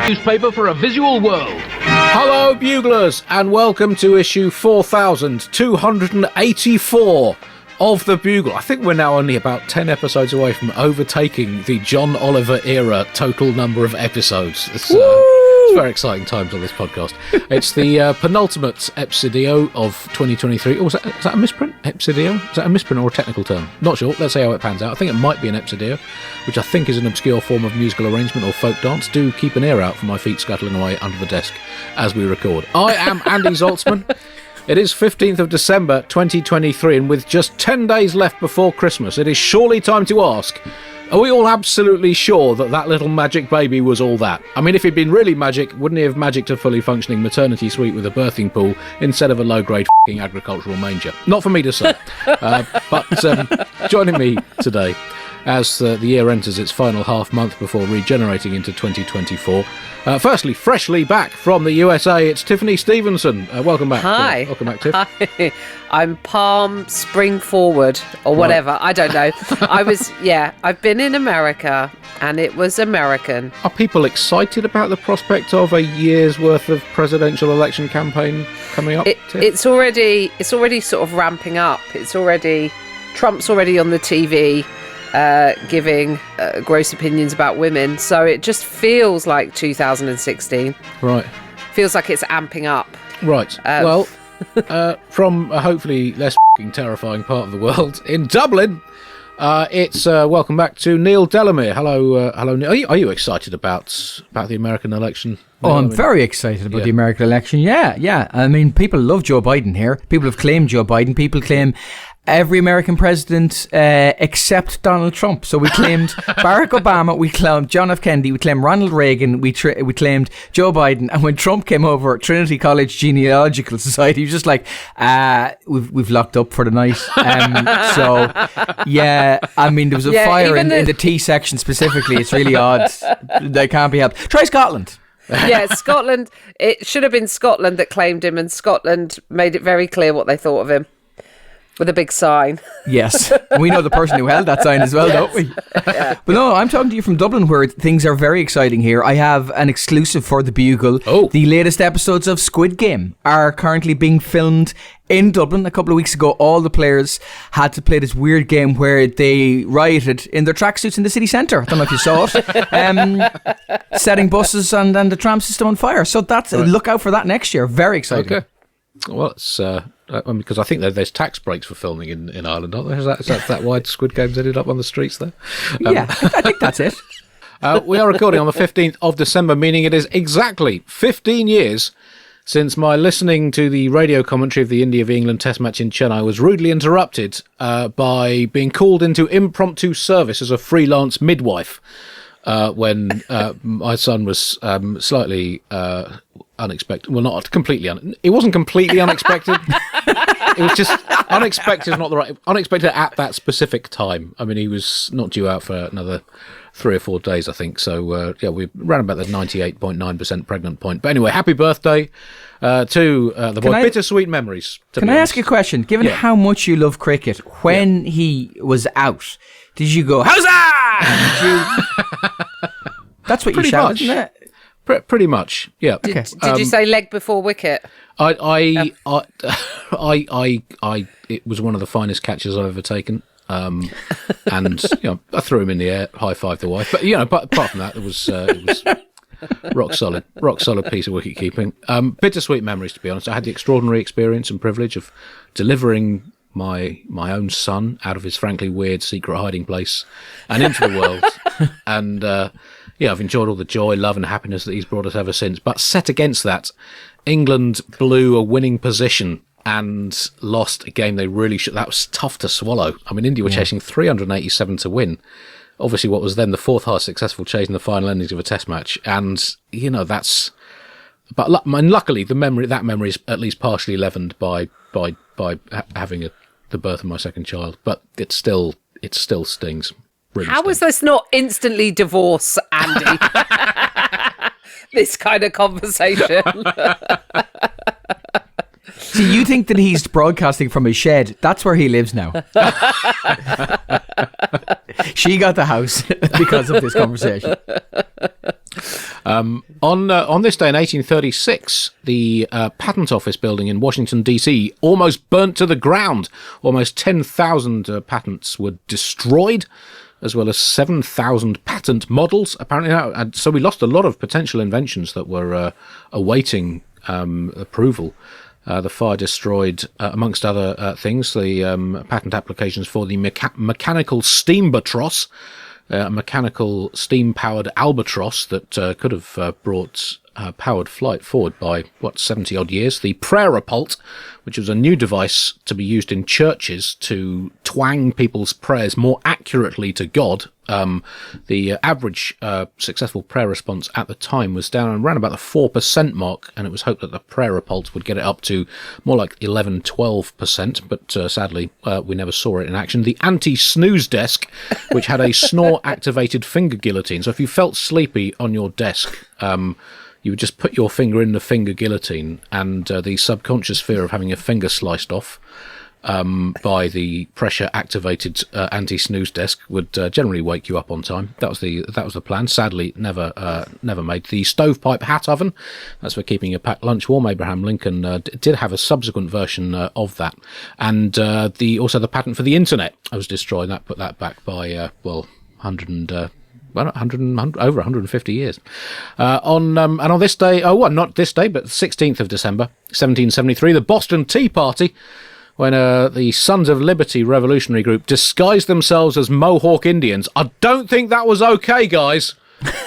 newspaper for a visual world. Hello, Buglers, and welcome to issue 4284 of the Bugle. I think we're now only about 10 episodes away from overtaking the John Oliver era total number of episodes. It's very exciting times on this podcast. It's the penultimate episodio of 2023. Oh, is that a misprint? Episodio? Is that a misprint or a technical term? Not sure. Let's see how it pans out. I think it might be an episodio, which I think is an obscure form of musical arrangement or folk dance. Do keep an ear out for my feet scuttling away under the desk as we record. I am Andy Zaltzman. It is 15th of December 2023, and with just 10 days left before Christmas, it is surely time to ask, are we all absolutely sure that that little magic baby was all that? I mean, if he'd been really magic, wouldn't he have magicked a fully functioning maternity suite with a birthing pool instead of a low-grade f***ing agricultural manger? Not for me to say. But joining me today, as the year enters its final half month before regenerating into 2024. Firstly, freshly back from the USA, it's Tiffany Stevenson. Welcome back. Hi. Welcome back, Tiff. Hi. I'm Palm Spring Forward or whatever. Right. I don't know. I've been in America and it was American. Are people excited about the prospect of a year's worth of presidential election campaign coming up? It's already sort of ramping up. Trump's already on the TV. Giving gross opinions about women, so it just feels like 2016. Right. Feels like it's amping up. Right. From a hopefully less terrifying part of the world in Dublin, it's welcome back to Neil Delamere. Hello, Neil. Are you excited about the American election? I'm very excited about the American election. Yeah. I mean, people love Joe Biden here. People have claimed Joe Biden. People claim every American president except Donald Trump. So we claimed Barack Obama, we claimed John F. Kennedy, we claimed Ronald Reagan, we claimed Joe Biden. And when Trump came over, Trinity College Genealogical Society was just like, we've locked up for the night. So, yeah, I mean, there was a fire in the T section specifically. It's really odd. They can't be helped. Try Scotland. Yeah, Scotland. It should have been Scotland that claimed him, and Scotland made it very clear what they thought of him. With a big sign. Yes. We know the person who held that sign as well, don't we? Yeah. But no, I'm talking to you from Dublin, where things are very exciting here. I have an exclusive for the Bugle. Oh. The latest episodes of Squid Game are currently being filmed in Dublin. A couple of weeks ago, all the players had to play this weird game where they rioted in their tracksuits in the city centre. I don't know if you saw it. Setting buses and the tram system on fire. So look out for that next year. Very exciting. Okay. Well, it's because I think there's tax breaks for filming in Ireland, aren't there? Is that why Squid Games ended up on the streets there? Yeah, I think that's it. We are recording on the 15th of December, meaning it is exactly 15 years since my listening to the radio commentary of the India v England Test match in Chennai was rudely interrupted by being called into impromptu service as a freelance midwife when my son was slightly unexpected. Well, not completely. It wasn't completely unexpected. It was just unexpected. Is not the right. Unexpected at that specific time. I mean, he was not due out for another 3 or 4 days, I think. So we ran about the 98.9% pregnant point. But anyway, happy birthday to the boy. Bittersweet memories. Can I ask a question? Given how much you love cricket, when he was out, did you go huzzah? That's what you shouted, isn't it? Pretty much, yeah. Did you say leg before wicket? It was one of the finest catches I've ever taken. And I threw him in the air, high-fived the wife. But apart from that, it was rock solid piece of wicket keeping. Bittersweet memories, to be honest. I had the extraordinary experience and privilege of delivering my own son out of his frankly weird secret hiding place and into the world. And I've enjoyed all the joy, love and happiness that he's brought us ever since. But set against that, England blew a winning position and lost a game they really should. That was tough to swallow. I mean, India were chasing 387 to win. Obviously, what was then the fourth highest successful chase in the final innings of a test match. And, that's... But luckily, that memory is at least partially leavened by having the birth of my second child. But it still stings. Really How was this not instantly divorce, Andy? This kind of conversation. So you think that he's broadcasting from his shed? That's where he lives now. She got the house because of this conversation. On this day in 1836, the Patent Office building in Washington, D.C. almost burnt to the ground. Almost 10,000 patents were destroyed, as well as 7,000 patent models, apparently. And so we lost a lot of potential inventions that were awaiting approval. The fire destroyed, amongst other things, the patent applications for the mechanical steambatross, a mechanical steam-powered albatross that could have brought powered flight forward by, 70-odd years. The prayer pult, which was a new device to be used in churches to twang people's prayers more accurately to God. The average successful prayer response at the time was down around about the 4% mark, and it was hoped that the prayer pult would get it up to more like 11-12%, but sadly we never saw it in action. The anti-snooze desk, which had a snore-activated finger guillotine. So if you felt sleepy on your desk, you would just put your finger in the finger guillotine, and the subconscious fear of having your finger sliced off by the pressure-activated anti-snooze desk would generally wake you up on time. That was the plan. Sadly, never made. The stovepipe hat oven, that's for keeping your packed lunch warm. Abraham Lincoln did have a subsequent version of that, and also the patent for the internet was destroyed. That put that back by 150 years. On this day, not this day, but 16th of December, 1773, the Boston Tea Party, when the Sons of Liberty revolutionary group disguised themselves as Mohawk Indians. I don't think that was okay, guys.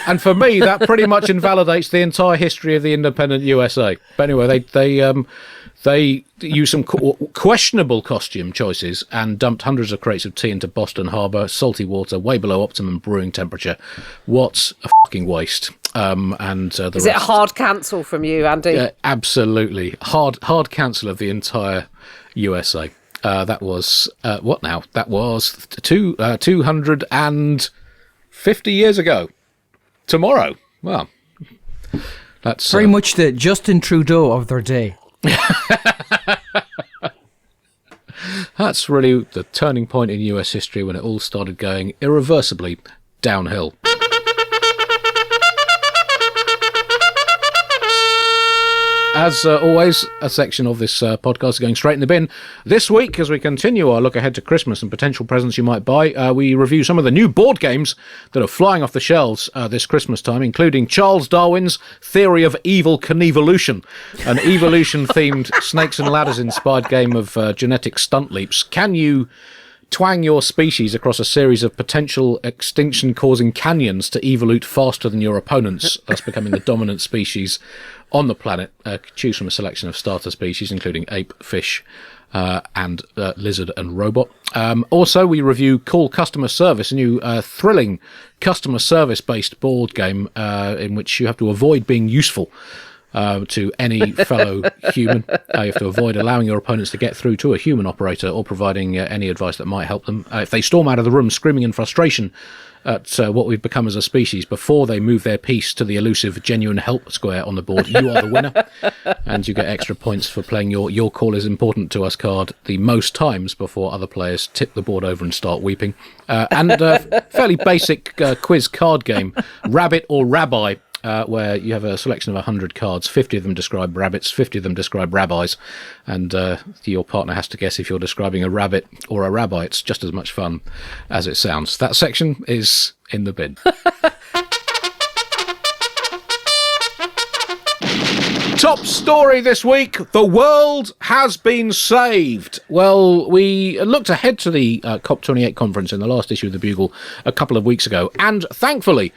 And for me, that pretty much invalidates the entire history of the independent USA. But anyway, they used some questionable costume choices and dumped hundreds of crates of tea into Boston Harbour, salty water, way below optimum brewing temperature. What a fucking waste. Is it a hard cancel from you, Andy? Absolutely. Hard cancel of the entire USA. That was, what now? That was 250 years ago. Tomorrow. Well, that's... Very much the Justin Trudeau of their day. That's really the turning point in US history when it all started going irreversibly downhill. As always, a section of this podcast is going straight in the bin. This week, as we continue our look ahead to Christmas and potential presents you might buy, we review some of the new board games that are flying off the shelves this Christmas time, including Charles Darwin's Theory of Evil Knievolution, an evolution-themed snakes and ladders-inspired game of genetic stunt leaps. Can you twang your species across a series of potential extinction-causing canyons to evolute faster than your opponents, thus becoming the dominant species on the planet? Choose from a selection of starter species, including ape, fish, and lizard and robot. Also, we review Call Customer Service, a new thrilling customer service-based board game in which you have to avoid being useful to any fellow human. You have to avoid allowing your opponents to get through to a human operator or providing any advice that might help them. If they storm out of the room screaming in frustration at what we've become as a species before they move their piece to the elusive genuine help square on the board, you are the winner, and you get extra points for playing your call is important to us card the most times before other players tip the board over and start weeping. And a fairly basic quiz card game, Rabbit or Rabbi, where you have a selection of 100 cards. 50 of them describe rabbits, 50 of them describe rabbis, and your partner has to guess if you're describing a rabbit or a rabbi. It's just as much fun as it sounds. That section is in the bin. Top story this week, the world has been saved. Well, we looked ahead to the COP28 conference in the last issue of the Bugle a couple of weeks ago, and thankfully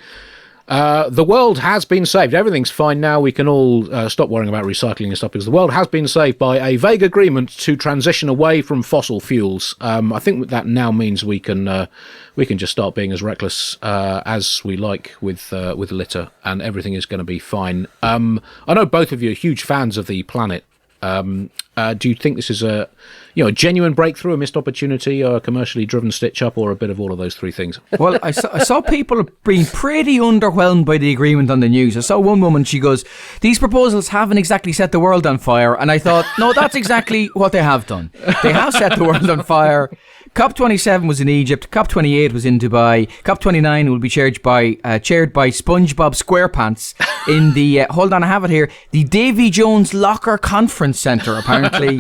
the world has been saved. Everything's fine now. We can all stop worrying about recycling and stuff because the world has been saved by a vague agreement to transition away from fossil fuels. I think that now means we can just start being as reckless as we like with litter, and everything is going to be fine. I know both of you are huge fans of the planet Do you think this is a genuine breakthrough, a missed opportunity, or a commercially driven stitch-up, or a bit of all of those three things? Well, I saw people being pretty underwhelmed by the agreement on the news. I saw one woman, she goes, these proposals haven't exactly set the world on fire. And I thought, no, that's exactly what they have done. They have set the world on fire. COP27 was in Egypt. COP28 was in Dubai. COP29 will be chaired by SpongeBob SquarePants in the, hold on, I have it here, the Davy Jones Locker Conference Centre. Apparently,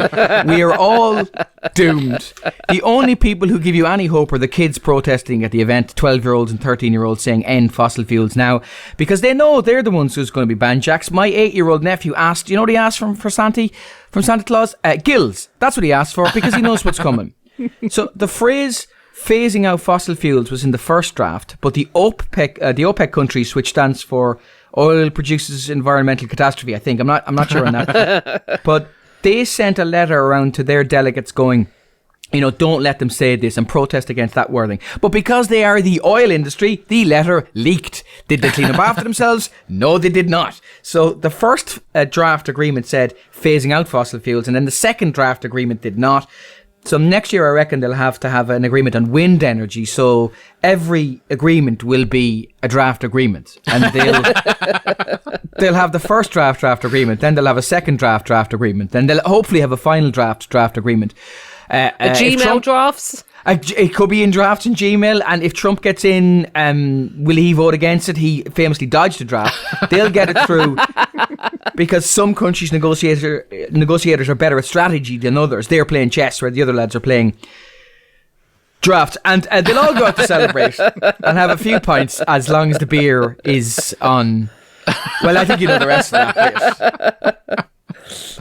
we are all doomed. The only people who give you any hope are the kids protesting at the event, 12-year-olds and 13-year-olds saying end fossil fuels now, because they know they're the ones who's going to be banned. Jax, my 8-year-old nephew asked, you know what he asked from Santa Claus? Gills. That's what he asked for, because he knows what's coming. So the phrase phasing out fossil fuels was in the first draft, but the OPEC countries, which stands for Oil Producers Environmental Catastrophe, I think, I'm not sure on that, but they sent a letter around to their delegates going, don't let them say this, and protest against that wording. But because they are the oil industry, the letter leaked. Did they clean up after themselves? No, they did not. So the first draft agreement said phasing out fossil fuels, and then the second draft agreement did not. So next year, I reckon they'll have to have an agreement on wind energy. So every agreement will be a draft agreement, and they'll have the first draft agreement. Then they'll have a second draft agreement. Then they'll hopefully have a final draft agreement. Gmail drafts. It could be in drafts in Gmail, and if Trump gets in, will he vote against it? He famously dodged a draft. They'll get it through because some countries' negotiators are better at strategy than others. They're playing chess, where the other lads are playing drafts, and they'll all go out to celebrate and have a few pints as long as the beer is on. Well, I think you know the rest of that. Yes.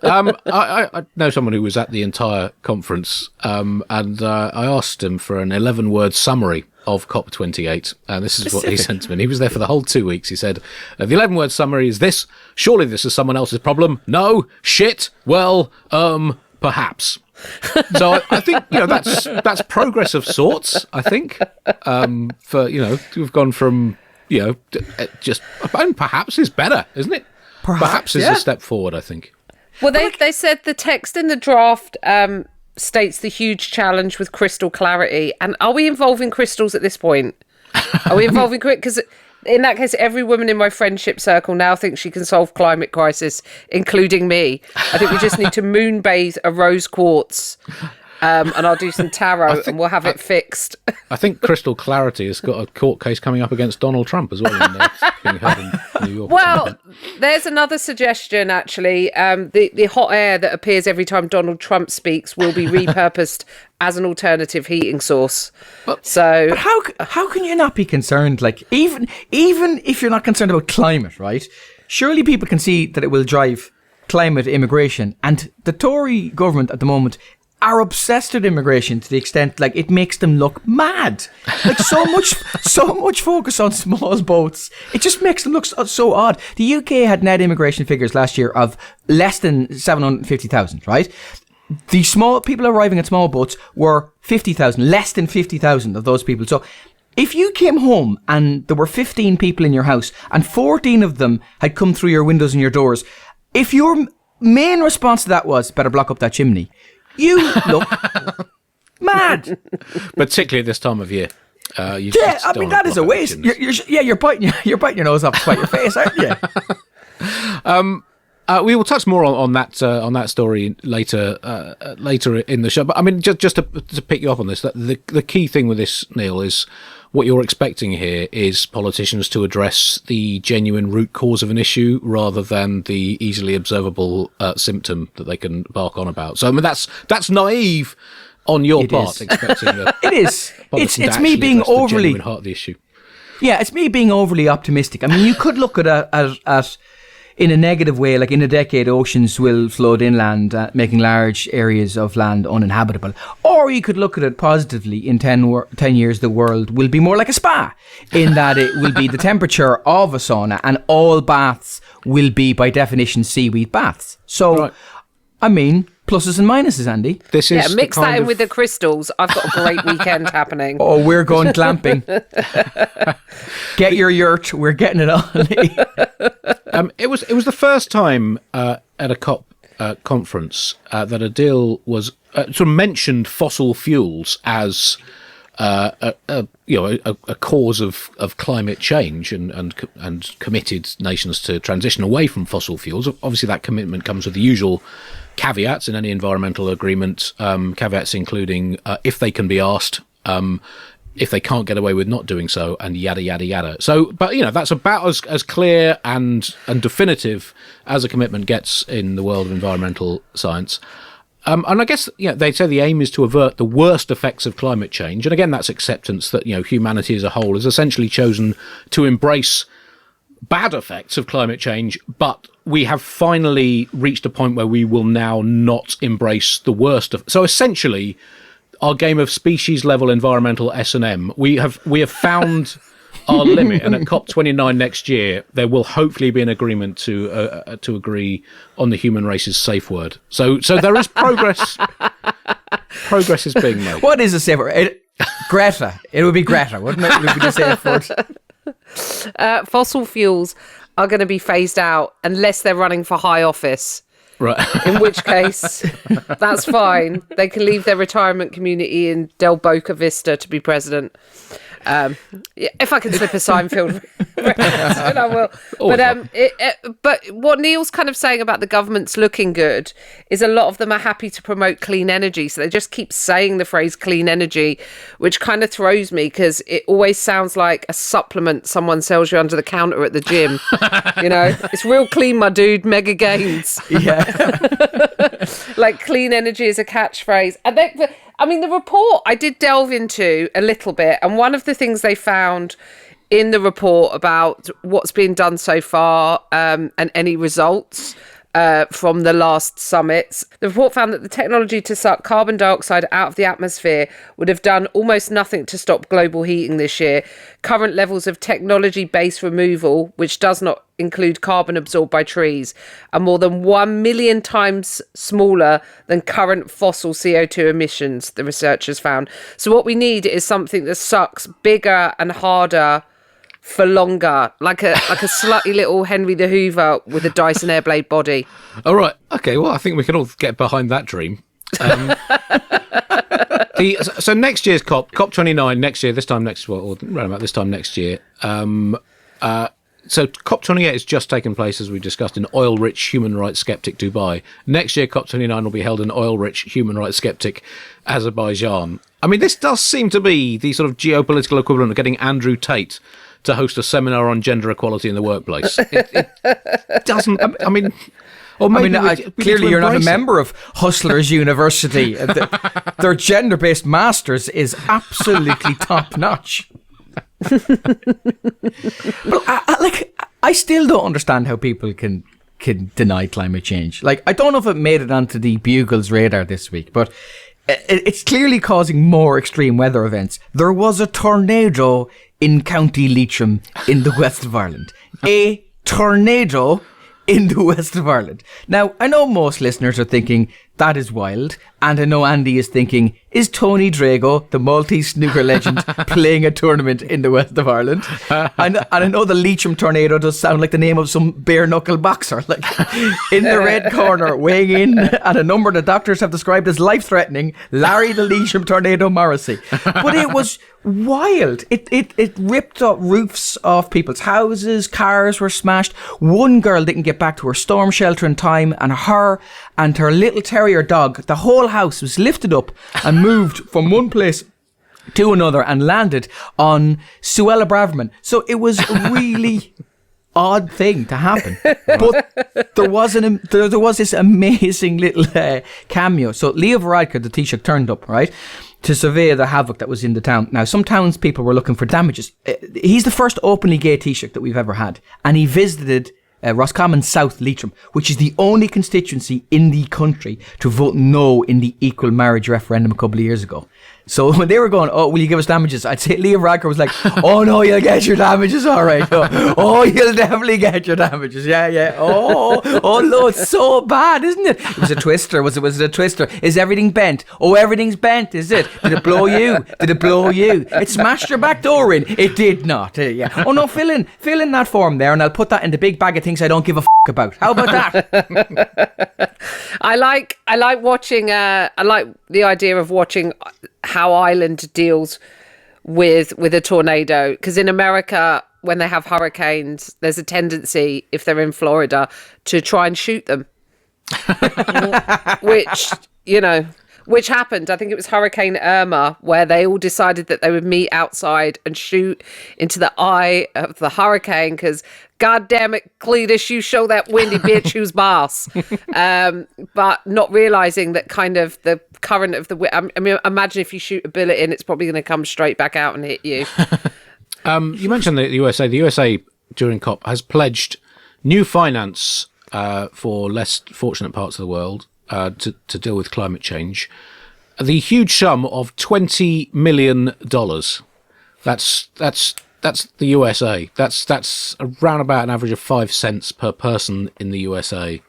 I know someone who was at the entire conference, and I asked him for an 11-word summary of COP28, and this is what he sent to me. And he was there for the whole 2 weeks. He said, the 11-word summary is this: surely this is someone else's problem. No, shit, well, perhaps. So I think that's progress of sorts. I think for we've gone from just, and perhaps is better, isn't it? Perhaps is a step forward, I think. Well, they said the text in the draft states the huge challenge with crystal clarity. And are we involving crystals at this point? Are we involving... Because in that case, every woman in my friendship circle now thinks she can solve climate crisis, including me. I think we just need to moonbathe a rose quartz. And I'll do some tarot and we'll have it fixed. I think Crystal Clarity has got a court case coming up against Donald Trump as well. Being held in New York. Well, there's another suggestion, actually. The hot air that appears every time Donald Trump speaks will be repurposed as an alternative heating source. But how can you not be concerned? Like, even if you're not concerned about climate, right? Surely people can see that it will drive climate immigration. And the Tory government at the moment are obsessed with immigration to the extent like it makes them look mad. Like so much focus on small boats. It just makes them look so odd. The UK had net immigration figures last year of less than 750,000, right? The small people arriving in small boats were 50,000, less than 50,000 of those people. So if you came home and there were 15 people in your house and 14 of them had come through your windows and your doors, if your main response to that was better block up that chimney, you look mad. Particularly at this time of year. That is a waste. You're biting your nose off to spite your face, aren't you? We will touch more on that story later in the show. But I mean, just to pick you up on this, the key thing with this, Neil, is what you're expecting here is politicians to address the genuine root cause of an issue rather than the easily observable symptom that they can bark on about. So I mean, that's naive on your part. Expecting it is. It's me being overly heart of the issue. Yeah, it's me being overly optimistic. I mean, you could look at in a negative way, like in a decade, oceans will flood inland, making large areas of land uninhabitable. Or you could look at it positively. In 10 years, the world will be more like a spa, in that it will be the temperature of a sauna, and all baths will be, by definition, seaweed baths. So, right. I mean, pluses and minuses, Andy. Mix that in with the crystals. I've got a great weekend happening. Oh, we're going glamping. Get your yurt. We're getting it on. It was the first time at a COP conference that a deal was sort of mentioned fossil fuels as a cause of climate change and committed nations to transition away from fossil fuels. Obviously, that commitment comes with the usual caveats in any environmental agreement, caveats including if they can be asked, if they can't get away with not doing so, and yada, yada, yada. So, but, that's about as clear and definitive as a commitment gets in the world of environmental science. And I guess, they say the aim is to avert the worst effects of climate change. And again, that's acceptance that, humanity as a whole has essentially chosen to embrace bad effects of climate change, but we have finally reached a point where we will now not embrace the worst of. So essentially, our game of species-level environmental S&M, we have found our limit, and at COP29 next year, there will hopefully be an agreement to agree on the human race's safe word. So there is progress. Progress is being made. What is a safe word? Greta. It would be Greta, wouldn't it? It would be the safe word. Fossil fuels are going to be phased out unless they're running for high office. Right. In which case, that's fine. They can leave their retirement community in Del Boca Vista to be president. If I can slip a Seinfeld reference, I will. But what Neil's kind of saying about the governments looking good is a lot of them are happy to promote clean energy. So they just keep saying the phrase clean energy, which kind of throws me because it always sounds like a supplement someone sells you under the counter at the gym. It's real clean, my dude, mega gains. Yeah. Like clean energy is a catchphrase. And the report I did delve into a little bit, and one of the things they found in the report about what's been done so far and any results from the last summits, the report found that the technology to suck carbon dioxide out of the atmosphere would have done almost nothing to stop global heating this year. Current levels of technology-based removal, which does not include carbon absorbed by trees, are more than 1 million times smaller than current fossil CO2 emissions, the researchers found. So what we need is something that sucks bigger and harder for longer, like a slightly little Henry the Hoover with a Dyson Airblade body. All right. Okay. Well, I think we can all get behind that dream. So next year's COP29 next year, or around about this time next year. So COP28 has just taken place, as we discussed, in oil-rich, human rights skeptic Dubai. Next year, COP29 will be held in oil-rich, human rights skeptic Azerbaijan. I mean, this does seem to be the sort of geopolitical equivalent of getting Andrew Tate to host a seminar on gender equality in the workplace. It doesn't. I mean, or maybe clearly you're not a member of Hustlers University. Their gender-based masters is absolutely top notch. But I still don't understand how people can deny climate change. Like, I don't know if it made it onto the Bugle's radar this week, but it's clearly causing more extreme weather events. There was a tornado in County Leitrim in the west of Ireland. A tornado in the west of Ireland. Now, I know most listeners are thinking, that is wild. And I know Andy is thinking, is Tony Drago, the Maltese snooker legend, playing a tournament in the west of Ireland? And I know the Leitrim tornado does sound like the name of some bare-knuckle boxer. Like, in the red corner, weighing in at a number the doctors have described as life-threatening, Larry the Leitrim tornado Morrissey. But it was wild. It ripped up roofs off people's houses, cars were smashed. One girl didn't get back to her storm shelter in time, and her little terrier dog, the whole house was lifted up and moved from one place to another and landed on Suella Braverman. So it was a really odd thing to happen. But there was this amazing little cameo. So Leo Varadkar, the Taoiseach, turned up, right, to survey the havoc that was in the town. Now, some townspeople were looking for damages. He's the first openly gay Taoiseach that we've ever had. And he visited Roscommon South Leitrim, which is the only constituency in the country to vote no in the equal marriage referendum a couple of years ago. So when they were going, oh, will you give us damages? I'd say Liam Radker was like, oh no, you'll get your damages, all right. Oh, you'll definitely get your damages. Yeah. Oh no, it's so bad, isn't it? It was a twister. Was it a twister? Is everything bent? Oh, everything's bent, is it? Did it blow you? It smashed your back door in. It did not. Yeah. Oh no, fill in that form there, and I'll put that in the big bag of things I don't give a about. How about that? I like watching. I like the idea of watching how Ireland deals with a tornado, because in America, when they have hurricanes, there's a tendency, if they're in Florida, to try and shoot them. Which happened. I think it was Hurricane Irma, where they all decided that they would meet outside and shoot into the eye of the hurricane, because God damn it, Cletus, you show that windy bitch who's boss. But not realizing that kind of the current of the wind. I mean, imagine if you shoot a bullet in, it's probably going to come straight back out and hit you. You mentioned the USA. The USA during COP has pledged new finance for less fortunate parts of the world to deal with climate change. The huge sum of $20 million. That's the USA. That's around about an average of 5 cents per person in the USA.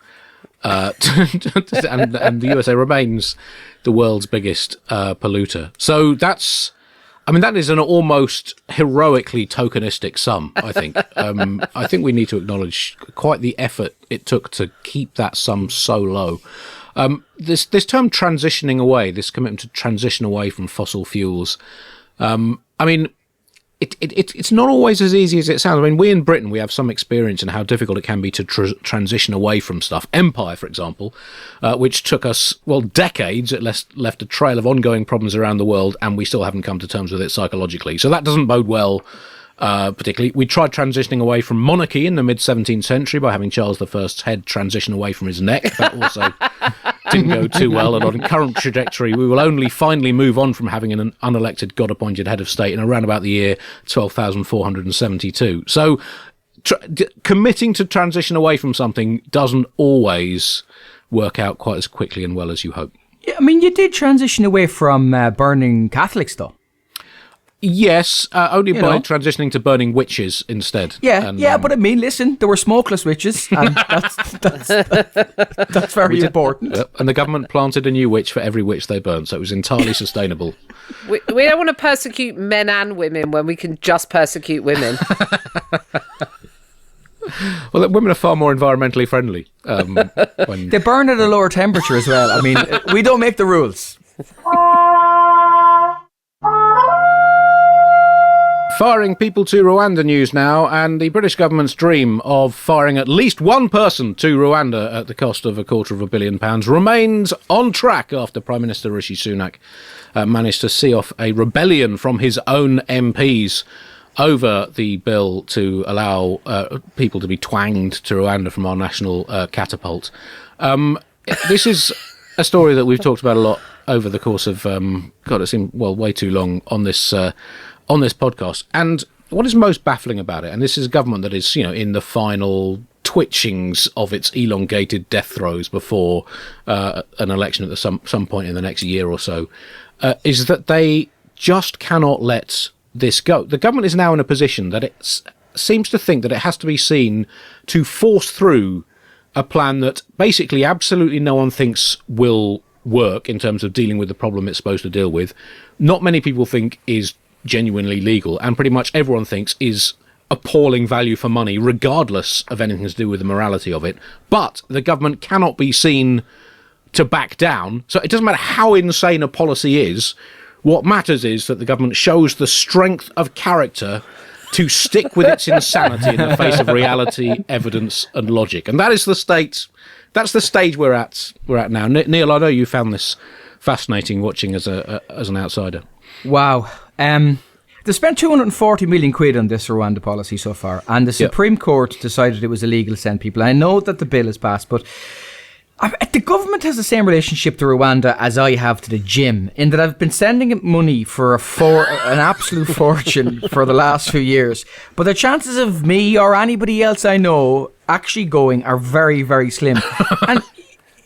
And the USA remains the world's biggest polluter. So that is an almost heroically tokenistic sum, I think. I think we need to acknowledge quite the effort it took to keep that sum so low. This term transitioning away, this commitment to transition away from fossil fuels, it's not always as easy as it sounds. I mean, we in Britain, we have some experience in how difficult it can be to transition away from stuff. Empire, for example, which took us, decades. It left a trail of ongoing problems around the world, and we still haven't come to terms with it psychologically. So that doesn't bode well, particularly. We tried transitioning away from monarchy in the mid-17th century by having Charles I's head transition away from his neck. That also didn't go too well, and on current trajectory, we will only finally move on from having an unelected, God-appointed head of state in around about the year 12,472. So committing to transition away from something doesn't always work out quite as quickly and well as you hope. Yeah, I mean, you did transition away from burning Catholics, though. Yes, only by transitioning to burning witches instead. Yeah, but I mean, listen, there were smokeless witches, and that's very important. And the government planted a new witch for every witch they burned, so it was entirely sustainable. We don't want to persecute men and women when we can just persecute women. Well, women are far more environmentally friendly. They burn at a lower temperature as well. I mean, we don't make the rules. Firing people to Rwanda news now, and the British government's dream of firing at least one person to Rwanda at the cost of £250 million remains on track after Prime Minister Rishi Sunak managed to see off a rebellion from his own MPs over the bill to allow people to be twanged to Rwanda from our national catapult. This is a story that we've talked about a lot over the course of, it seemed, way too long on this podcast. And what is most baffling about it, and this is a government that is, in the final twitchings of its elongated death throes before an election at some point in the next year or so, is that they just cannot let this go. The government is now in a position that it seems to think that it has to be seen to force through a plan that basically absolutely no one thinks will work in terms of dealing with the problem it's supposed to deal with. Not many people think is genuinely legal, and pretty much everyone thinks is appalling value for money, regardless of anything to do with the morality of it. But the government cannot be seen to back down. So it doesn't matter how insane a policy is. What matters is that the government shows the strength of character to stick with its insanity in the face of reality, evidence, and logic. And that is the state. That's the stage we're at now. Neil, I know you found this fascinating watching as an outsider. Wow. They spent 240 million quid on this Rwanda policy so far, and the Supreme Court decided it was illegal to send people. I know that the bill is passed, but the government has the same relationship to Rwanda as I have to the gym, in that I've been sending it money for an absolute fortune for the last few years. But the chances of me or anybody else I know actually going are very, very slim. And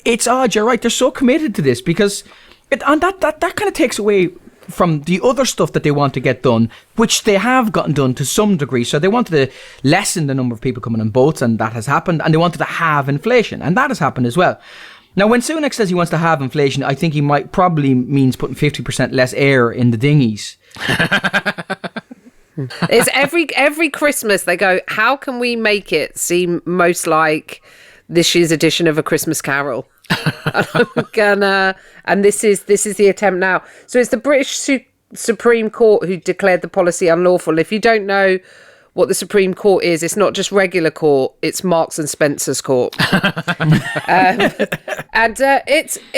it's odd, you're right, they're so committed to this, because that kind of takes away from the other stuff that they want to get done, which they have gotten done to some degree. So they wanted to lessen the number of people coming on boats, and that has happened. And they wanted to halve inflation, and that has happened as well. Now, when Sunak says he wants to halve inflation, I think he might probably means putting 50% less air in the dinghies. It's every Christmas they go, how can we make it seem most like this year's edition of A Christmas Carol? And this is the attempt now. So it's the British Supreme Court who declared the policy unlawful. If you don't know what the Supreme Court is, it's not just regular court, it's Marks and Spencer's court.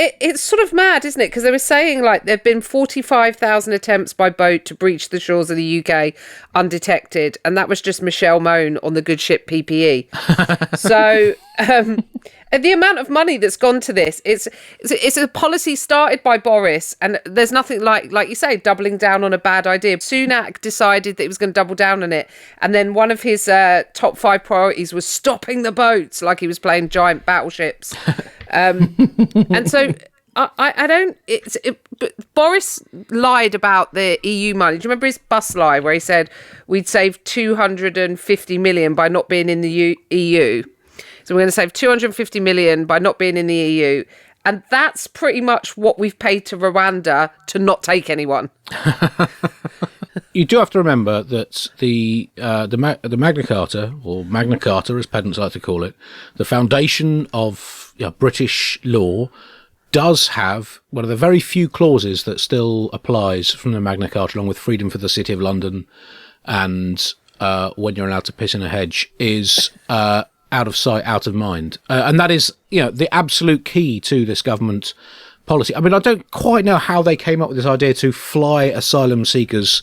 It's sort of mad, isn't it? Because they were saying like there've been 45,000 attempts by boat to breach the shores of the UK undetected, and that was just Michelle Mone on the good ship PPE. So the amount of money that's gone to this, it's a policy started by Boris, and there's nothing like you say, doubling down on a bad idea. Sunak decided that he was going to double down on it, and then one of his top 5 priorities was stopping the boats, like he was playing giant battleships. And so I don't. But Boris lied about the EU money. Do you remember his bus lie where he said we'd save 250 million by not being in the EU? So we're going to save 250 million by not being in the EU. And that's pretty much what we've paid to Rwanda to not take anyone. You do have to remember that the Magna Carta, or Magna Carta as pedants like to call it, the foundation of British law, does have one of the very few clauses that still applies from the Magna Carta, along with freedom for the City of London and when you're allowed to piss in a hedge, is out of sight, out of mind. And that is, the absolute key to this government policy. I mean, I don't quite know how they came up with this idea to fly asylum seekers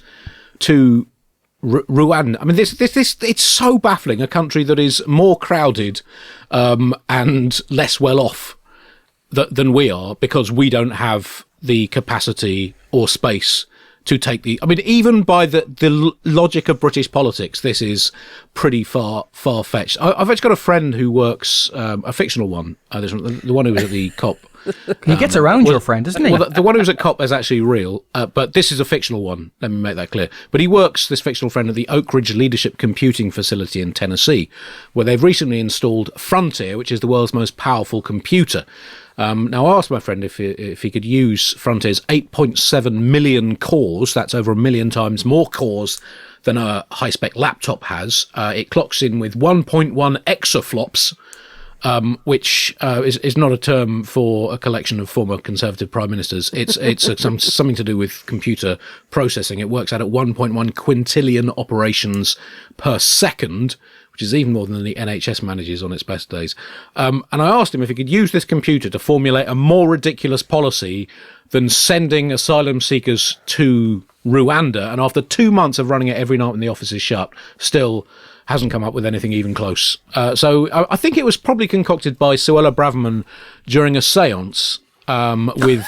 to Rwanda. I mean, this it's so baffling. A country that is more crowded and less well off than we are, because we don't have the capacity or space to take the... I mean, even by the logic of British politics, this is pretty far-fetched. I've actually got a friend who works, a fictional one, the one who was at the COP. He gets around your friend, doesn't he? Well, the one who was at COP is actually real, but this is a fictional one. Let me make that clear. But he works, this fictional friend, at the Oak Ridge Leadership Computing Facility in Tennessee, where they've recently installed Frontier, which is the world's most powerful computer. Now, I asked my friend if he could use Frontier's 8.7 million cores. That's over 1 million times more cores than a high-spec laptop has. It clocks in with 1.1 exaflops, which is not a term for a collection of former Conservative prime ministers. It's something to do with computer processing. It works out at 1.1 quintillion operations per second, which is even more than the NHS manages on its best days. And I asked him if he could use this computer to formulate a more ridiculous policy than sending asylum seekers to Rwanda. And after 2 months of running it every night when the office is shut, still hasn't come up with anything even close. So I think it was probably concocted by Suella Braverman during a séance with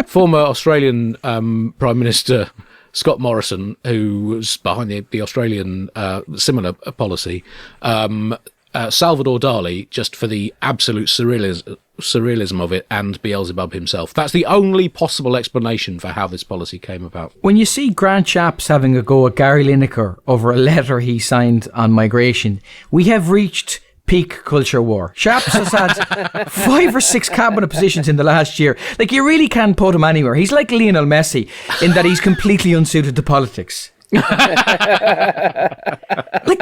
former Australian Prime Minister Scott Morrison, who was behind the Australian similar policy, Salvador Dali, just for the absolute surrealism of it, and Beelzebub himself. That's the only possible explanation for how this policy came about. When you see Grant Shapps having a go at Gary Lineker over a letter he signed on migration, we have reached peak culture war. Shapps has had 5 or 6 cabinet positions in the last year. Like, you really can't put him anywhere. He's like Lionel Messi in that he's completely unsuited to politics. Like,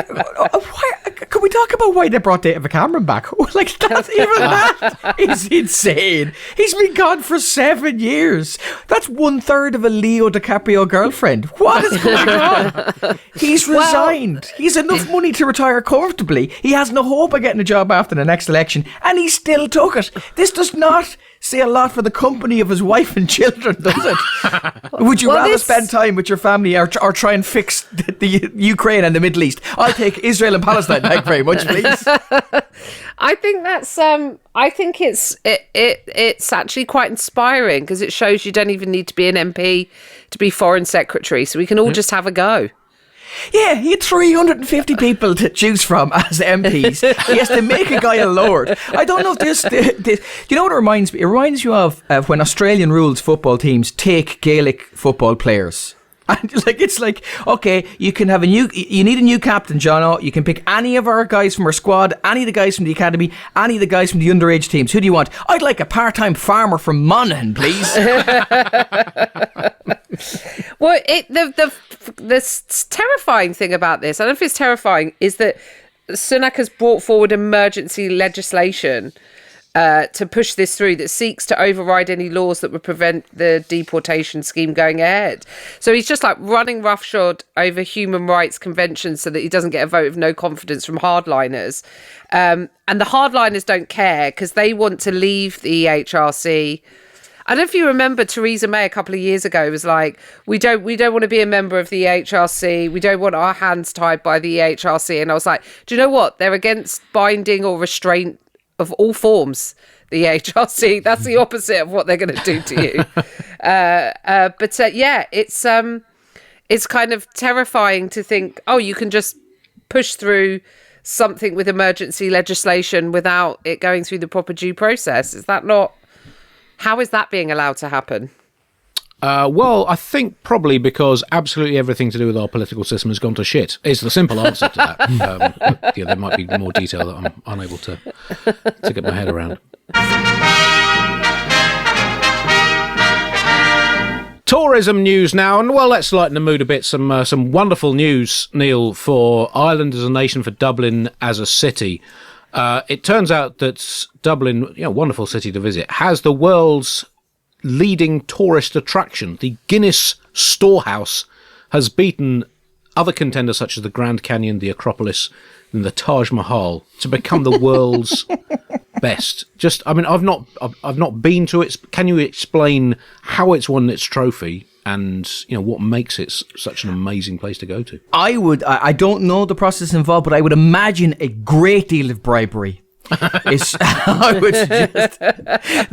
why, can we talk about why they brought David Cameron back? Like, that's, even that is insane. He's been gone for 7 years. That's 1/3 of a Leo DiCaprio girlfriend. What is going on? He's resigned. He's enough money to retire comfortably. He has no hope of getting a job after the next election, and he still took it. This does not say a lot for the company of his wife and children, does it? Would you rather spend time with your family or try and fix the Ukraine and the Middle East? I'll take Israel and Palestine. Thank you very much, please. I think that's. I think it's actually quite inspiring, because it shows you don't even need to be an MP to be Foreign Secretary, so we can all just have a go. Yeah, he had 350 people to choose from as MPs. He has to make a guy a lord. I don't know if this do you know what it reminds me? It reminds you of when Australian rules football teams take Gaelic football players. And it's like, okay, you need a new captain, Jono. You can pick any of our guys from our squad, any of the guys from the academy, any of the guys from the underage teams. Who do you want? I'd like a part-time farmer from Monaghan, please. Well, the terrifying thing about this, I don't know if it's terrifying, is that Sunak has brought forward emergency legislation to push this through that seeks to override any laws that would prevent the deportation scheme going ahead. So he's just like running roughshod over human rights conventions so that he doesn't get a vote of no confidence from hardliners. And the hardliners don't care because they want to leave the EHRC. I don't know if you remember Theresa May a couple of years ago was like, we don't want to be a member of the EHRC. We don't want our hands tied by the EHRC. And I was like, do you know what? They're against binding or restraint of all forms, the HRC. That's the opposite of what they're going to do to you. It's kind of terrifying to think, oh, you can just push through something with emergency legislation without it going through the proper due process. Is that not... How is that being allowed to happen? Well, I think probably because absolutely everything to do with our political system has gone to shit is the simple answer to that. There might be more detail that I'm unable to get my head around. Tourism news now, and well, let's lighten the mood a bit. Some wonderful news, Neil, for Ireland as a nation, for Dublin as a city. It turns out that Dublin, wonderful city to visit, has the world's leading tourist attraction. The Guinness Storehouse has beaten other contenders such as the Grand Canyon, the Acropolis, and the Taj Mahal to become the world's best. I've not been to it. Can you explain how it's won its trophy and what makes it such an amazing place to go to? I don't know the process involved, but I would imagine a great deal of bribery. I would suggest.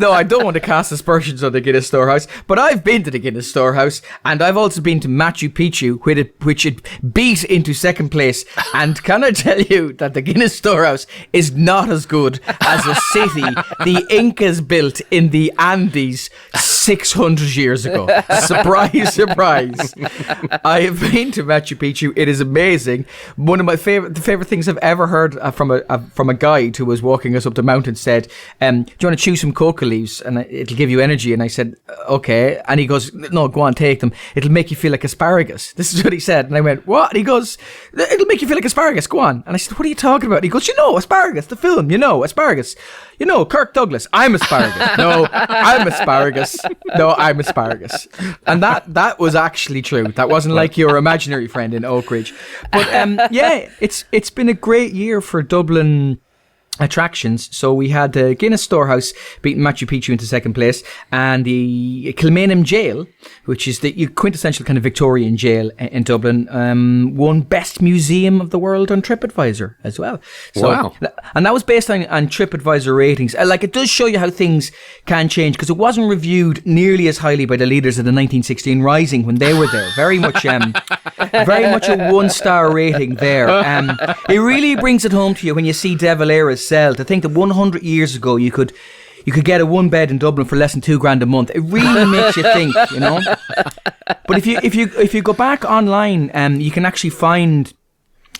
No, I don't want to cast aspersions on the Guinness Storehouse, but I've been to the Guinness Storehouse, and I've also been to Machu Picchu, which it beat into second place. And can I tell you that the Guinness Storehouse is not as good as a city the Incas built in the Andes 600 years ago. Surprise, surprise. I have been to Machu Picchu. It is amazing. One of my favorite things I've ever heard from a guide who was walking us up the mountain said, do you want to chew some coca leaves and it'll give you energy? And I said, okay. And he goes, no, go on, take them. It'll make you feel like asparagus. This is what he said. And I went, what? And he goes, it'll make you feel like asparagus. Go on. And I said, what are you talking about? And he goes, asparagus, the film, asparagus. Kirk Douglas. I'm asparagus. No, I'm asparagus. No, I'm asparagus. And that was actually true. That wasn't like your imaginary friend in Oak Ridge. But it's been a great year for Dublin attractions. So we had the Guinness Storehouse beating Machu Picchu into second place, and the Kilmainham Jail, which is the quintessential kind of Victorian jail in Dublin, won Best Museum of the World on TripAdvisor as well. So, wow. And that was based on TripAdvisor ratings. It does show you how things can change, because it wasn't reviewed nearly as highly by the leaders of the 1916 Rising when they were there. Very much a 1-star rating there. It really brings it home to you when you see De Valera's Cell, to think that 100 years ago you could get a one bed in Dublin for less than $2,000 a month. It really makes you think, But if you go back online, you can actually find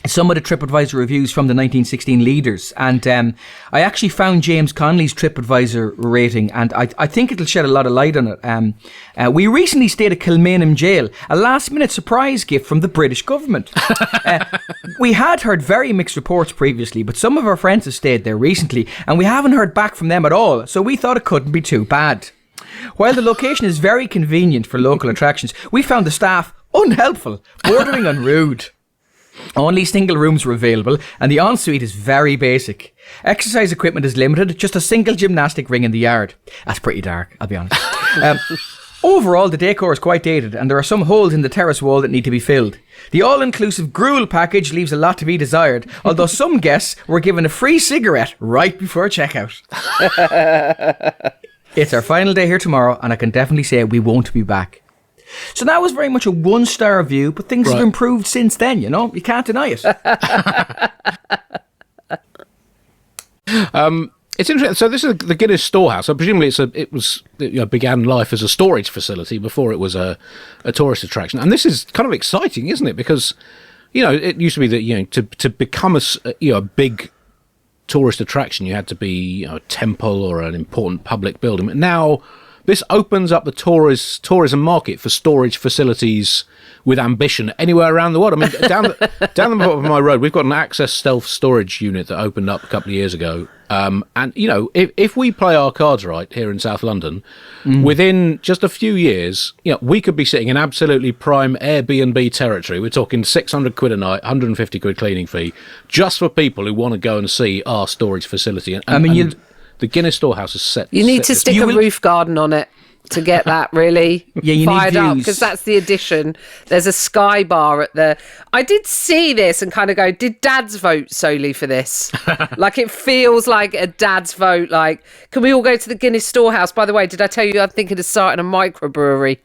some of the TripAdvisor reviews from the 1916 leaders, and I actually found James Connolly's TripAdvisor rating, and I think it'll shed a lot of light on it. We recently stayed at Kilmainham Jail, a last-minute surprise gift from the British government. We had heard very mixed reports previously, but some of our friends have stayed there recently, and we haven't heard back from them at all, so we thought it couldn't be too bad. While the location is very convenient for local attractions, we found the staff unhelpful, bordering on rude. Only single rooms were available, and the ensuite is very basic. Exercise equipment is limited, just a single gymnastic ring in the yard. That's pretty dark, I'll be honest. Overall, the decor is quite dated, and there are some holes in the terrace wall that need to be filled. The all-inclusive gruel package leaves a lot to be desired, although some guests were given a free cigarette right before checkout. It's our final day here tomorrow, and I can definitely say we won't be back. So that was very much a 1-star review, but things have improved since then, you know? You can't deny it. It's interesting. So this is the Guinness Storehouse. So presumably it began life as a storage facility before it was a tourist attraction. And this is kind of exciting, isn't it? Because, it used to be that, to become a big tourist attraction, you had to be a temple or an important public building. But now this opens up the tourism market for storage facilities with ambition anywhere around the world. I mean, down the bottom of my road, we've got an Access Stealth storage unit that opened up a couple of years ago. And, if we play our cards right here in South London, within just a few years, we could be sitting in absolutely prime Airbnb territory. We're talking 600 quid a night, 150 quid cleaning fee, just for people who want to go and see our storage facility. And the Guinness Storehouse is set. You need to stick a roof garden on it to get that really fired up, because that's the addition. There's a sky bar at the... I did see this and kind of go, did dads vote solely for this? Like, it feels like a dad's vote. Like, can we all go to the Guinness Storehouse? By the way, did I tell you I'm thinking of starting a microbrewery?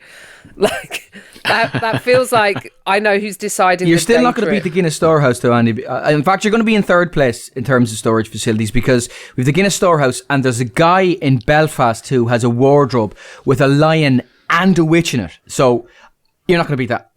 Like, that feels like I know who's deciding. You're still not going to beat the Guinness Storehouse, though, Andy. In fact, you're going to be in third place in terms of storage facilities, because we've the Guinness Storehouse, and there's a guy in Belfast who has a wardrobe with a lion and a witch in it. So you're not going to beat that.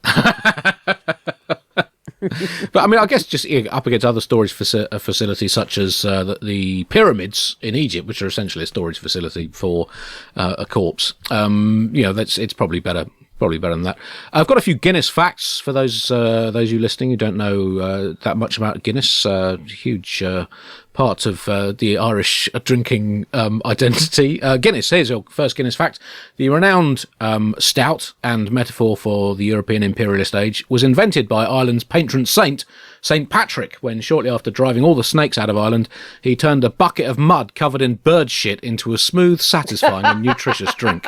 But I mean, I guess just up against other storage facilities such as the pyramids in Egypt, which are essentially a storage facility for a corpse. It's probably better. Probably better than that. I've got a few Guinness facts for those you listening who don't know that much about Guinness. Huge part of the Irish drinking identity. Guinness, here's your first Guinness fact. The renowned stout and metaphor for the European imperialist age was invented by Ireland's patron saint, St. Patrick, when shortly after driving all the snakes out of Ireland, he turned a bucket of mud covered in bird shit into a smooth, satisfying and nutritious drink.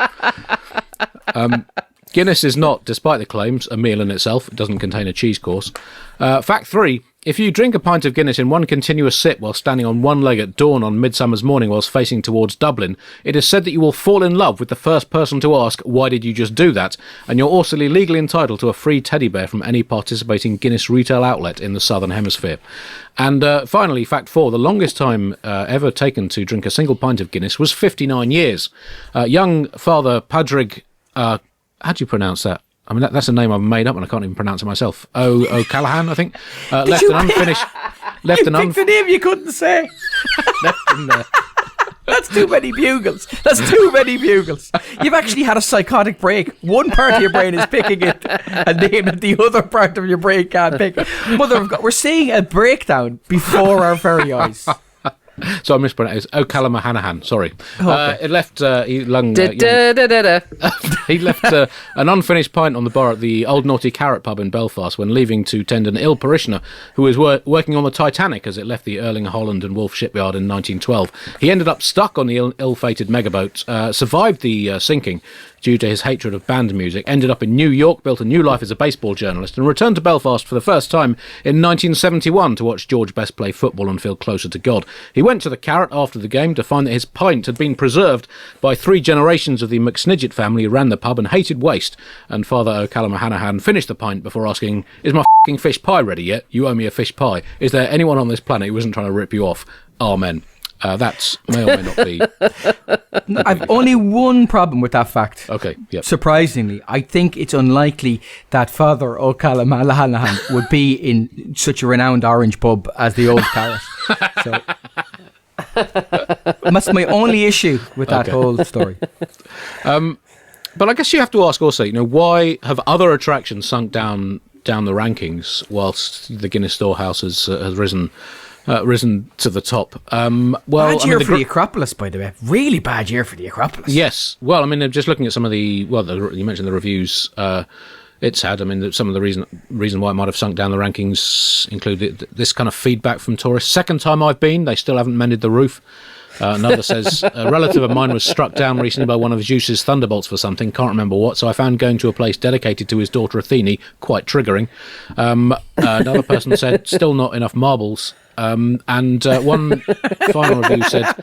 Guinness is not, despite the claims, a meal in itself. It doesn't contain a cheese course. Fact 3. If you drink a pint of Guinness in one continuous sip while standing on one leg at dawn on Midsummer's morning whilst facing towards Dublin, it is said that you will fall in love with the first person to ask, why did you just do that? And you're also legally entitled to a free teddy bear from any participating Guinness retail outlet in the Southern Hemisphere. And finally, fact 4, the longest time ever taken to drink a single pint of Guinness was 59 years. Young Father Padraig... how do you pronounce that? I mean, that's a name I've made up and I can't even pronounce it myself. O'Callaghan, I think. Left an unfinished... Picked a name you couldn't say. That's too many bugles. You've actually had a psychotic break. One part of your brain is picking it and name it. The other part of your brain can't pick it. Mother of God, we're seeing a breakdown before our very eyes. So I mispronounced. O'Callaghan, sorry. Okay. It left he left an unfinished pint on the bar at the Old Naughty Carrot pub in Belfast when leaving to tend an ill parishioner who was working on the Titanic as it left the Erling Holland and Wolf shipyard in 1912. He ended up stuck on the ill-fated megaboat, survived the sinking due to his hatred of band music, ended up in New York, built a new life as a baseball journalist, and returned to Belfast for the first time in 1971 to watch George Best play football and feel closer to God. He went to the Carrot after the game to find that his pint had been preserved by 3 generations of the McSnidget family who ran the pub and hated waste, and Father O'Callaghan finished the pint before asking, "Is my f***ing fish pie ready yet? You owe me a fish pie. Is there anyone on this planet who isn't trying to rip you off? Amen." That may or may not be. I've only one problem with that fact. Okay, yep. Surprisingly, I think it's unlikely that Father O'Callaghan would be in such a renowned orange pub as the Old Carrot. So that's my only issue with that whole story. But I guess you have to ask also, why have other attractions sunk down the rankings whilst the Guinness Storehouse has risen to the top? Bad year for the Acropolis, by the way. Really bad year for the Acropolis. Yes. Well, I mean, just looking at some of you mentioned the reviews it's had. I mean, some of the reason why it might have sunk down the rankings include this kind of feedback from tourists. Second time I've been, they still haven't mended the roof. Another says, a relative of mine was struck down recently by one of Zeus's thunderbolts for something, can't remember what, so I found going to a place dedicated to his daughter Athene quite triggering. Another person said, still not enough marbles And one final review said,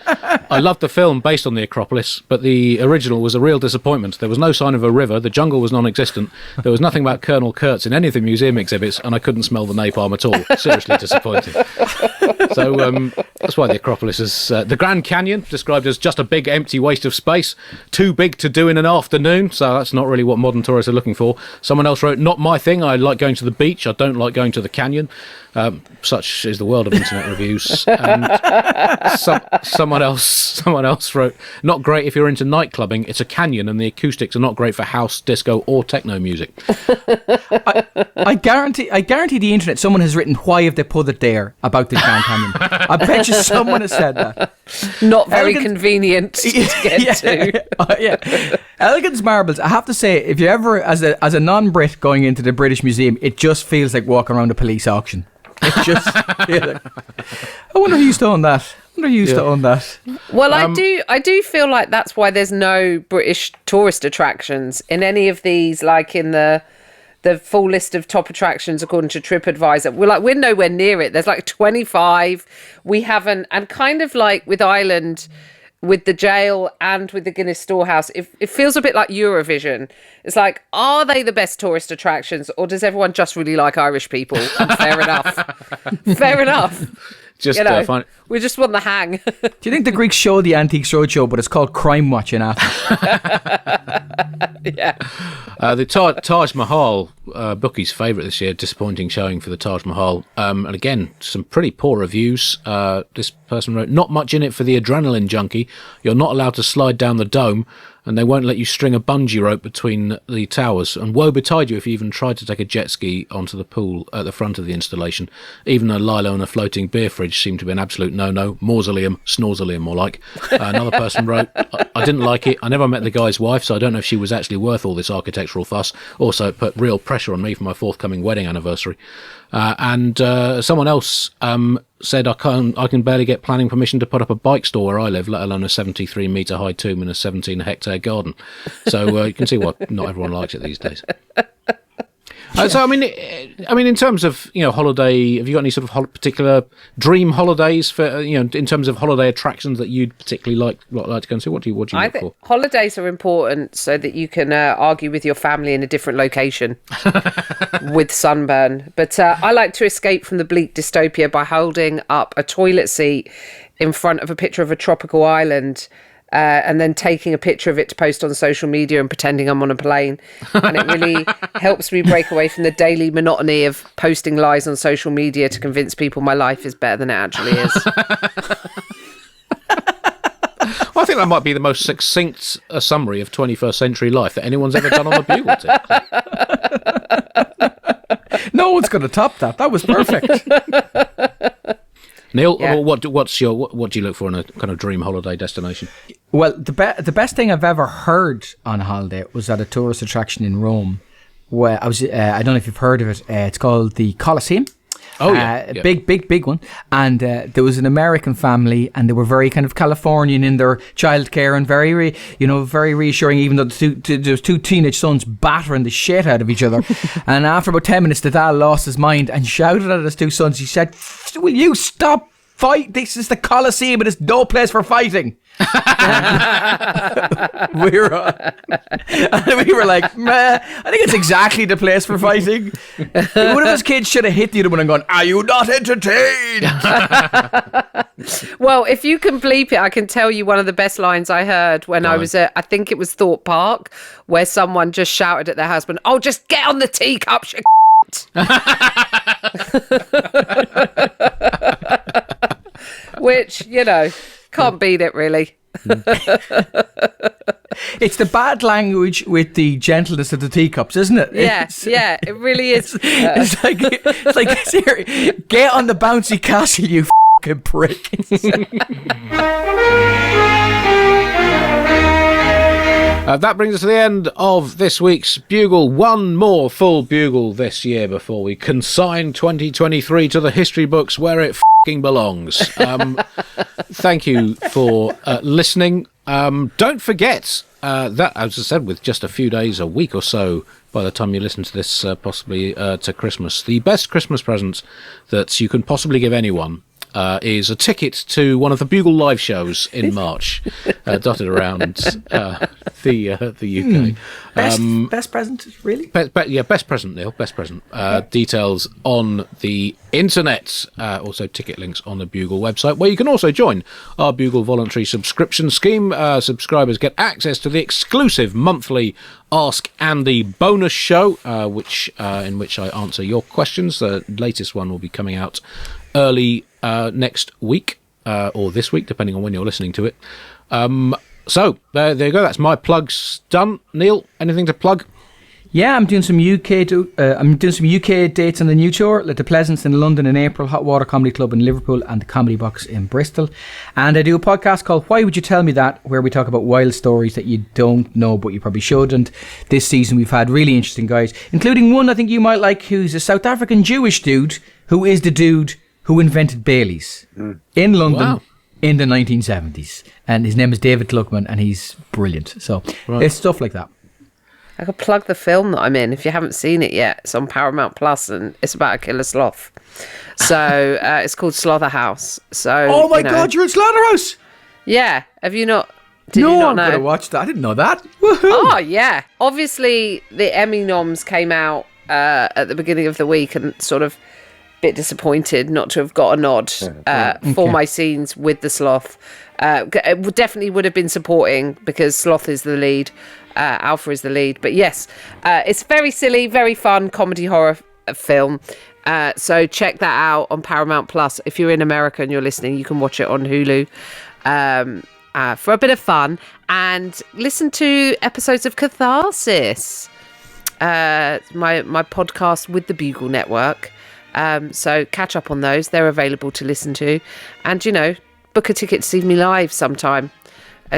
I loved the film based on the Acropolis, but the original was a real disappointment. There was no sign of a river, the jungle was non-existent, there was nothing about Colonel Kurtz in any of the museum exhibits, and I couldn't smell the napalm at all. Seriously disappointing. So that's why the Acropolis is... the Grand Canyon, described as just a big empty waste of space, too big to do in an afternoon, so that's not really what modern tourists are looking for. Someone else wrote, not my thing, I like going to the beach, I don't like going to the canyon. Such is the world of internet reviews. And someone else wrote, not great if you're into nightclubbing, it's a canyon and the acoustics are not great for house, disco or techno music. I guarantee the internet someone has written, why have they put it there about the Grand Canyon? I bet you someone has said that. Not very convenient to get to. Yeah. Elegance Marbles, I have to say, if you ever, as a non-Brit going into the British Museum, it just feels like walking around a police auction. It just... I wonder who used to own that. Well, I do feel like that's why there's no British tourist attractions in any of these, like in the full list of top attractions according to TripAdvisor. We're nowhere near it. There's like 25. We haven't, and kind of like with Ireland, with the jail and with the Guinness Storehouse, it feels a bit like Eurovision. It's like, are they the best tourist attractions, or does everyone just really like Irish people? And fair enough. Just fine. We just want the hang. Do you think the Greeks showed the Antiques Roadshow, but it's called Crime Watch in Athens? Yeah. The Taj Mahal, bookies' favourite this year, disappointing showing for the Taj Mahal. And again, some pretty poor reviews. This person wrote, not much in it for the adrenaline junkie. You're not allowed to slide down the dome, and they won't let you string a bungee rope between the towers. And woe betide you if you even tried to take a jet ski onto the pool at the front of the installation. Even a lilo and a floating beer fridge seemed to be an absolute no-no. Mausoleum, snorzeleum more like. Another person wrote, I didn't like it. I never met the guy's wife, so I don't know if she was actually worth all this architectural fuss. Also, it put real pressure on me for my forthcoming wedding anniversary. And someone else said, I can barely get planning permission to put up a bike store where I live, let alone a 73-metre high tomb in a 17-hectare garden. So you can see what not everyone likes it these days. So I mean, in terms of holiday, have you got any sort of particular dream holidays for in terms of holiday attractions that you'd particularly like to go and see? What do you look for? Holidays are important so that you can argue with your family in a different location with sunburn. But I like to escape from the bleak dystopia by holding up a toilet seat in front of a picture of a tropical island. And then taking a picture of it to post on social media and pretending I'm on a plane. And it really helps me break away from the daily monotony of posting lies on social media to convince people my life is better than it actually is. Well, I think that might be the most succinct summary of 21st century life that anyone's ever done on the Bugle tip. No one's going to top that. That was perfect. Neil, what do you look for in a kind of dream holiday destination? Well, the best thing I've ever heard on holiday was at a tourist attraction in Rome, where I was. I don't know if you've heard of it. It's called the Colosseum. Oh yeah, big one. And there was an American family, and they were very kind of Californian in their childcare and very, very reassuring. Even though there was two teenage sons battering the shit out of each other, and after about 10 minutes, the dad lost his mind and shouted at his two sons. He said, "Will you stop fight? This is the Colosseum, and it's no place for fighting." we were like, meh, I think it's exactly the place for fighting. One of his kids should have hit the other one and gone, "Are you not entertained?" Well, if you can bleep it, I can tell you one of the best lines I heard when I was at, I think it was Thorpe Park, where someone just shouted at their husband, "Oh, just get on the teacup, you which, can't beat it, really. It's the bad language with the gentleness of the teacups, isn't it? Yeah, it really is. It's like seriously, get on the bouncy castle, you fucking prick. That brings us to the end of this week's Bugle. One more full Bugle this year before we consign 2023 to the history books where it f***ing belongs. Thank you for listening. Don't forget that, as I said, with just a few days, a week or so, by the time you listen to this, possibly to Christmas, the best Christmas present that you can possibly give anyone is a ticket to one of the Bugle live shows in March, dotted around the UK. Best present, really? Best present, Neil. Best present. Details on the internet. Also, ticket links on the Bugle website, where you can also join our Bugle voluntary subscription scheme. Subscribers get access to the exclusive monthly Ask Andy bonus show, in which I answer your questions. The latest one will be coming out early next week, or this week, depending on when you're listening to it. So there you go. That's my plugs done. Neil, anything to plug? Yeah, I'm doing some UK dates on the new tour, like the Pleasance in London in April, Hot Water Comedy Club in Liverpool, and the Comedy Box in Bristol. And I do a podcast called Why Would You Tell Me That, where we talk about wild stories that you don't know but you probably should. And this season we've had really interesting guys, including one I think you might like, who's a South African Jewish dude who is the dude who invented Bailey's in London. Wow. In the 1970s. And his name is David Gluckman, and he's brilliant. So it's stuff like that. I could plug the film that I'm in if you haven't seen it yet. It's on Paramount Plus, and it's about a killer sloth. So it's called Slaughterhouse. So oh my God, you're in Slaughterhouse! Yeah, have you not? Did you no, not I'm know? going to watch that. I didn't know that. Woohoo! Oh yeah, obviously the Emmy noms came out at the beginning of the week, and sort of bit disappointed not to have got a nod for my scenes with the sloth. It definitely would have been supporting because Sloth is the lead. Alpha is the lead, but yes, it's very silly, very fun comedy horror film, so check that out on Paramount Plus. If you're in America and you're listening, you can watch it on Hulu for a bit of fun, and listen to episodes of Catharsis, my podcast with the Bugle Network, so catch up on those. They're available to listen to, and book a ticket to see me live sometime.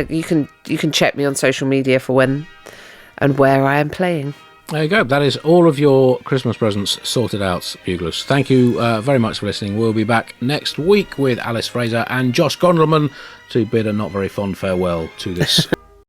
You can check me on social media for when and where I am playing. There you go. That is all of your Christmas presents sorted out, Buglers. Thank you very much for listening. We'll be back next week with Alice Fraser and Josh Gondelman to bid a not very fond farewell to this